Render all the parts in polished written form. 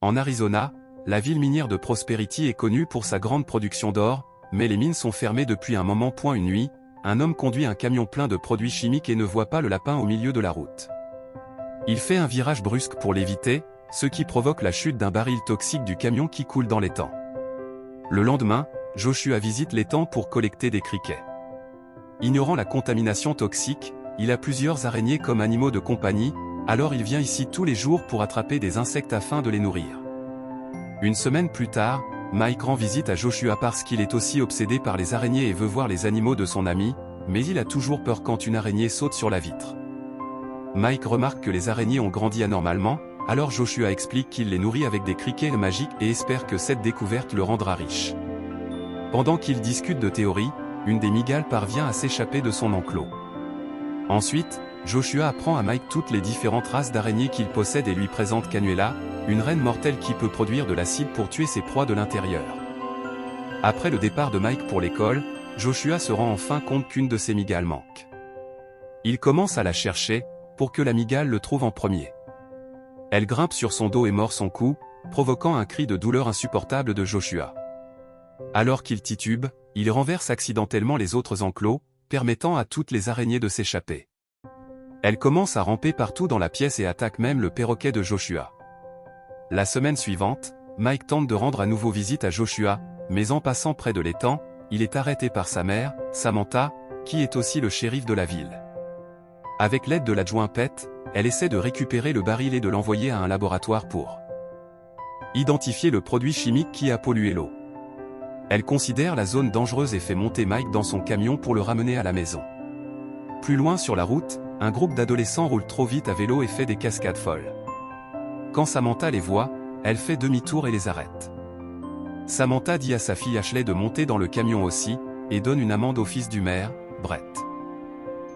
En Arizona, la ville minière de Prosperity est connue pour sa grande production d'or, mais les mines sont fermées depuis un moment. Une nuit, un homme conduit un camion plein de produits chimiques et ne voit pas le lapin au milieu de la route. Il fait un virage brusque pour l'éviter, ce qui provoque la chute d'un baril toxique du camion qui coule dans l'étang. Le lendemain, Joshua visite l'étang pour collecter des criquets. Ignorant la contamination toxique, il a plusieurs araignées comme animaux de compagnie, alors il vient ici tous les jours pour attraper des insectes afin de les nourrir. Une semaine plus tard, Mike rend visite à Joshua parce qu'il est aussi obsédé par les araignées et veut voir les animaux de son ami, mais il a toujours peur quand une araignée saute sur la vitre. Mike remarque que les araignées ont grandi anormalement, alors Joshua explique qu'il les nourrit avec des criquets magiques et espère que cette découverte le rendra riche. Pendant qu'ils discutent de théorie, une des mygales parvient à s'échapper de son enclos. Ensuite, Joshua apprend à Mike toutes les différentes races d'araignées qu'il possède et lui présente Canuela, une reine mortelle qui peut produire de l'acide pour tuer ses proies de l'intérieur. Après le départ de Mike pour l'école, Joshua se rend enfin compte qu'une de ses mygales manque. Il commence à la chercher, pour que la mygale le trouve en premier. Elle grimpe sur son dos et mord son cou, provoquant un cri de douleur insupportable de Joshua. Alors qu'il titube, il renverse accidentellement les autres enclos, permettant à toutes les araignées de s'échapper. Elle commence à ramper partout dans la pièce et attaque même le perroquet de Joshua. La semaine suivante, Mike tente de rendre à nouveau visite à Joshua, mais en passant près de l'étang, il est arrêté par sa mère, Samantha, qui est aussi le shérif de la ville. Avec l'aide de l'adjoint Pete, elle essaie de récupérer le baril et de l'envoyer à un laboratoire pour identifier le produit chimique qui a pollué l'eau. Elle considère la zone dangereuse et fait monter Mike dans son camion pour le ramener à la maison. Plus loin sur la route, un groupe d'adolescents roule trop vite à vélo et fait des cascades folles. Quand Samantha les voit, elle fait demi-tour et les arrête. Samantha dit à sa fille Ashley de monter dans le camion aussi, et donne une amende au fils du maire, Brett.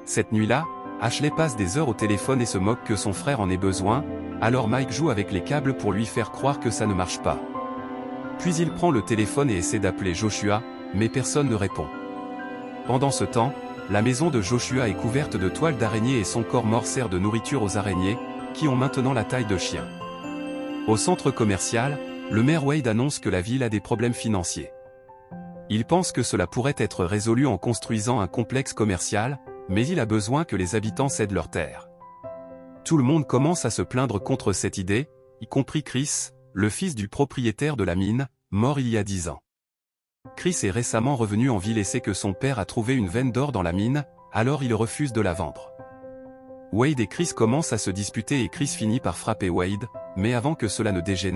Cette nuit-là, Ashley passe des heures au téléphone et se moque que son frère en ait besoin, alors Mike joue avec les câbles pour lui faire croire que ça ne marche pas. Puis il prend le téléphone et essaie d'appeler Joshua, mais personne ne répond. Pendant ce temps, la maison de Joshua est couverte de toiles d'araignées et son corps mort sert de nourriture aux araignées, qui ont maintenant la taille de chiens. Au centre commercial, le maire Wade annonce que la ville a des problèmes financiers. Il pense que cela pourrait être résolu en construisant un complexe commercial, mais il a besoin que les habitants cèdent leurs terres. Tout le monde commence à se plaindre contre cette idée, y compris Chris, le fils du propriétaire de la mine, mort il y a 10 ans. Chris est récemment revenu en ville et sait que son père a trouvé une veine d'or dans la mine, alors il refuse de la vendre. Wade et Chris commencent à se disputer et Chris finit par frapper Wade, mais avant que cela ne dégénère,